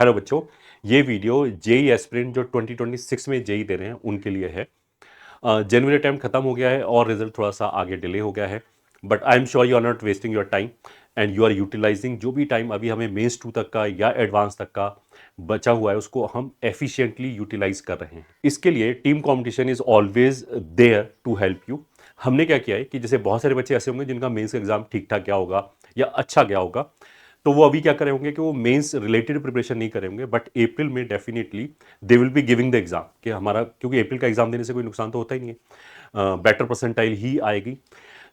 Hello बच्चों, ये video JEE aspirant जो 2026 में जेई दे रहे हैं उनके लिए है। जनवरी अटैम्प्ट खत्म हो गया है और रिजल्ट थोड़ा सा आगे डिले हो गया है, but I am sure you are not wasting your time and you are utilising जो भी टाइम अभी हमें मेंस 2 तक का या एडवांस तक का बचा हुआ है उसको हम एफिशिएंटली यूटिलाइज कर रहे हैं। इसके लिए team competition is always there to help you. हमने क्या किया है कि जैसे बहुत सारे बच्चे ऐसे होंगे जिनका मेंस का एग्जाम ठीक ठाक गया होगा या अच्छा गया होगा, तो वो अभी क्या करे होंगे कि वो मेंस रिलेटेड प्रिपरेशन नहीं करे होंगे, बट अप्रैल में definitely they will be giving the exam कि हमारा, क्योंकि अप्रैल का एग्जाम देने से कोई नुकसान तो होता ही नहीं है, बेटर परसेंटाइल ही आएगी।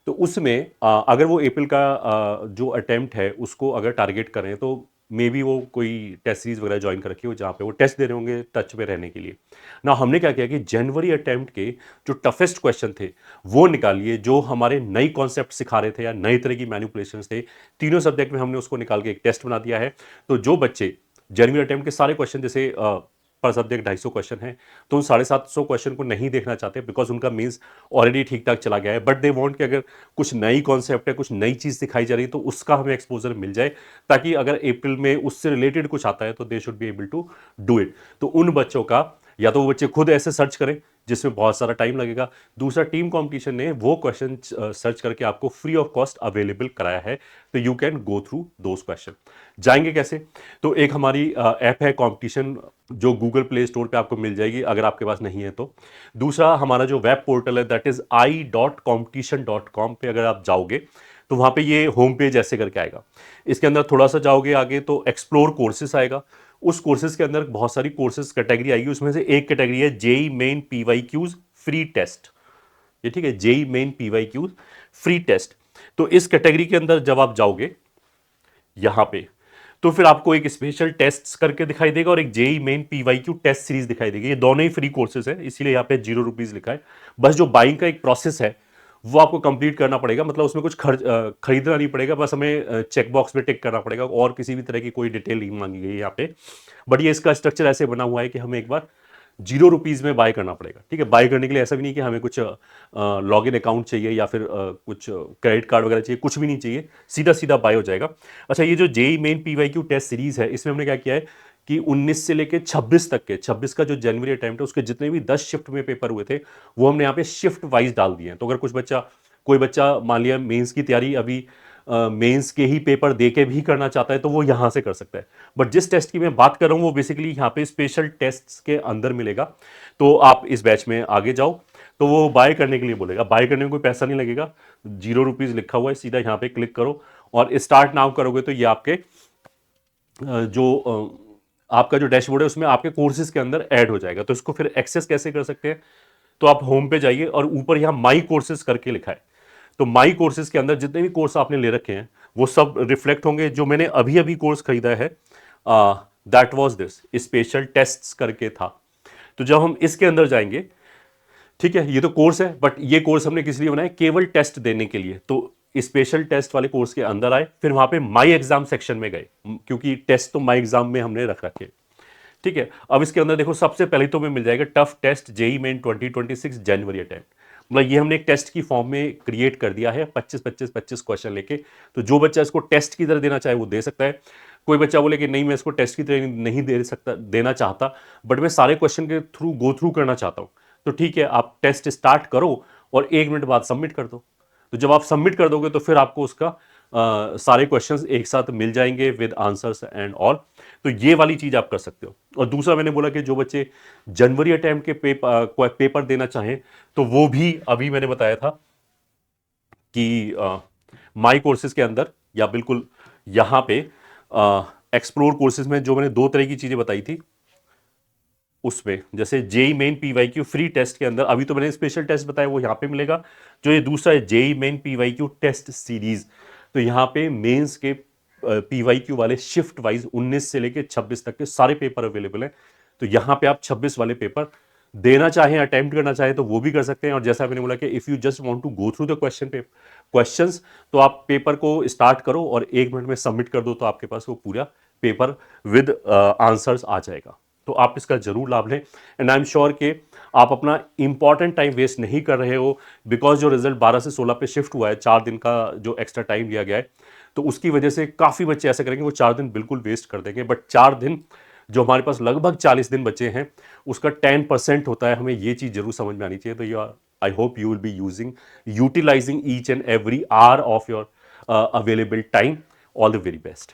तो उसमें अगर वो अप्रैल का जो अटेम्प्ट है उसको अगर टारगेट करें तो मे बी वो कोई टेस्ट सीरीज वगैरह ज्वाइन कर रखी हो जहाँ पे वो टेस्ट दे रहे होंगे टच पे रहने के लिए ना। हमने क्या किया कि जनवरी अटेम्प्ट के जो टफेस्ट क्वेश्चन थे वो निकालिए, जो हमारे नई कॉन्सेप्ट सिखा रहे थे या नई तरह की मैनिपुलेशंस थे, तीनों सब्जेक्ट में हमने उसको निकाल के एक टेस्ट बना दिया है। तो जो बच्चे जनवरी अटेम्प्ट के सारे क्वेश्चन, जैसे पर सब्जेक्ट 250 क्वेश्चन है, तो उन 750 क्वेश्चन को नहीं देखना चाहते बिकॉज उनका मीन्स ऑलरेडी ठीक ठाक चला गया है, बट दे वांट कि अगर कुछ नई कॉन्सेप्ट है, कुछ नई चीज़ दिखाई जा रही है तो उसका हमें एक्सपोजर मिल जाए, ताकि अगर अप्रैल में उससे रिलेटेड कुछ आता है तो they should be able to do it. तो उन बच्चों का, या तो वो बच्चे खुद ऐसे सर्च करें जिसमें बहुत सारा टाइम लगेगा, दूसरा टीम कंपटीशन ने वो क्वेश्चन सर्च करके आपको फ्री ऑफ कॉस्ट अवेलेबल कराया है, तो you can go through those question. जाएंगे कैसे? तो एक हमारी ऐप है कंपटीशन, जो गूगल प्ले स्टोर पे आपको मिल जाएगी अगर आपके पास नहीं है तो। दूसरा हमारा जो वेब पोर्टल है दैट इज i.competition.com पे अगर आप जाओगे तो वहां पे ये होम पेज ऐसे करके आएगा। इसके अंदर थोड़ा सा जाओगे आगे तो एक्सप्लोर कोर्सेस आएगा। उस कोर्सेज के अंदर बहुत सारी कोर्सेज कैटेगरी आएगी, उसमें से एक कैटेगरी है JEE Main P Y Qs free test. ये ठीक है, JEE Main P Y Qs free test. तो इस कैटेगरी के अंदर जब आप जाओगे यहां पे, तो फिर आपको एक स्पेशल टेस्ट करके दिखाई देगा और एक JEE Main P Y Q test series दिखाई देगी। ये दोनों ही फ्री कोर्सेज है, इसीलिए यहाँ पे ₹0 लिखा है। बस जो बाइंग का एक प्रोसेस है वो आपको कंप्लीट करना पड़ेगा, मतलब उसमें कुछ खरीदना नहीं पड़ेगा, बस हमें चेक बॉक्स में टिक करना पड़ेगा और किसी भी तरह की कोई डिटेल नहीं मांगी गई है यहाँ पे। बट ये इसका स्ट्रक्चर ऐसे बना हुआ है कि हमें एक बार ₹0 में बाय करना पड़ेगा। ठीक है, बाय करने के लिए ऐसा भी नहीं कि हमें कुछ लॉगिन अकाउंट चाहिए या फिर कुछ क्रेडिट कार्ड वगैरह चाहिए, कुछ भी नहीं चाहिए, सीधा सीधा बाय हो जाएगा। अच्छा, ये जो JEE Main P Y Q test series है, इसमें हमने क्या किया है कि 19 से लेके 26 तक के, 26 का जो जनवरी अटेम्प्ट है उसके जितने भी 10 शिफ्ट में पेपर हुए थे वो हमने यहाँ पे शिफ्ट वाइज डाल दिए हैं। तो अगर कोई बच्चा मान लिया मेंस की तैयारी अभी मेंस के ही पेपर दे के भी करना चाहता है तो वो यहाँ से कर सकता है। बट जिस टेस्ट की मैं बात कर रहा हूँ वो बेसिकली यहाँ पे स्पेशल टेस्ट के अंदर मिलेगा। तो आप इस बैच में आगे जाओ तो वो बाय करने के लिए बोलेगा, बाय करने में कोई पैसा नहीं लगेगा, ₹0 लिखा हुआ है, सीधा यहाँ पे क्लिक करो और स्टार्ट नाउ करोगे तो ये आपके आपका जो डैशबोर्ड है उसमें आपके कोर्सेज के अंदर ऐड हो जाएगा। तो इसको फिर एक्सेस कैसे कर सकते हैं? तो आप होम पे जाइए और ऊपर यहाँ माई कोर्सेज करके लिखा है, तो माई कोर्सेज के अंदर जितने भी कोर्स आपने ले रखे हैं वो सब रिफ्लेक्ट होंगे। जो मैंने अभी अभी कोर्स खरीदा है that was this special tests करके था। तो जब हम इसके अंदर जाएंगे, ठीक है, ये तो कोर्स है बट ये कोर्स हमने किस लिए बनाया? केवल टेस्ट देने के लिए। तो स्पेशल टेस्ट वाले कोर्स के अंदर आए, फिर वहां पे माई एग्जाम सेक्शन में गए, क्योंकि टेस्ट तो माई एग्जाम में हमने रख रखे। ठीक है, अब इसके अंदर देखो सबसे पहले तो हमें मिल जाएगा टफ टेस्ट जेई मेन 2026 जनवरी अटेम्प्ट। मतलब ये हमने एक टेस्ट की फॉर्म में क्रिएट कर दिया है, 25 क्वेश्चन लेके। तो जो बच्चा इसको टेस्ट की तरह देना चाहे वो दे सकता है। कोई बच्चा बोले कि नहीं मैं इसको टेस्ट की तरह नहीं दे सकता, देना चाहता, बट मैं सारे क्वेश्चन के थ्रू गो थ्रू करना चाहता हूँ, तो ठीक है, आप टेस्ट स्टार्ट करो और 1 मिनट बाद सबमिट कर दो। तो जब आप सबमिट कर दोगे तो फिर आपको उसका सारे क्वेश्चंस एक साथ मिल जाएंगे विद आंसर्स एंड ऑल। तो ये वाली चीज आप कर सकते हो। और दूसरा मैंने बोला कि जो बच्चे जनवरी अटेम्प्ट के पेपर देना चाहें तो वो भी अभी मैंने बताया था कि माई कोर्सेज के अंदर या बिल्कुल यहाँ पे एक्सप्लोर कोर्सेज में जो मैंने 2 तरह की चीजें बताई थी उसमें, जैसे JEE Main P Y Q free test के अंदर अभी तो मैंने स्पेशल टेस्ट बताया वो यहाँ पे मिलेगा। जो ये दूसरा है JEE Main P Y Q test series, तो यहाँ पे मेंस के पीवाई क्यू वाले शिफ्ट वाइज 19 से लेके 26 तक के सारे पेपर अवेलेबल हैं। तो यहाँ पे आप 26 वाले पेपर देना चाहें, अटेम्प्ट करना चाहें तो वो भी कर सकते हैं। और जैसा मैंने बोला कि if you just want to go through the questions, तो आप पेपर को स्टार्ट करो और 1 मिनट में सबमिट कर दो, तो आपके पास वो पूरा पेपर विद आंसर्स आ जाएगा। तो आप इसका जरूर लाभ लें एंड आई एम श्योर कि आप अपना इंपॉर्टेंट टाइम वेस्ट नहीं कर रहे हो, बिकॉज जो रिजल्ट 12 से 16 पे शिफ्ट हुआ है, 4 दिन का जो एक्स्ट्रा टाइम लिया गया है, तो उसकी वजह से काफ़ी बच्चे ऐसे करेंगे वो 4 दिन बिल्कुल वेस्ट कर देंगे। बट 4 दिन जो हमारे पास लगभग 40 दिन बचे हैं उसका 10% होता है, हमें ये चीज़ जरूर समझ में आनी चाहिए। तो you I hope you will be utilising each and every hour of your available time. All the very best.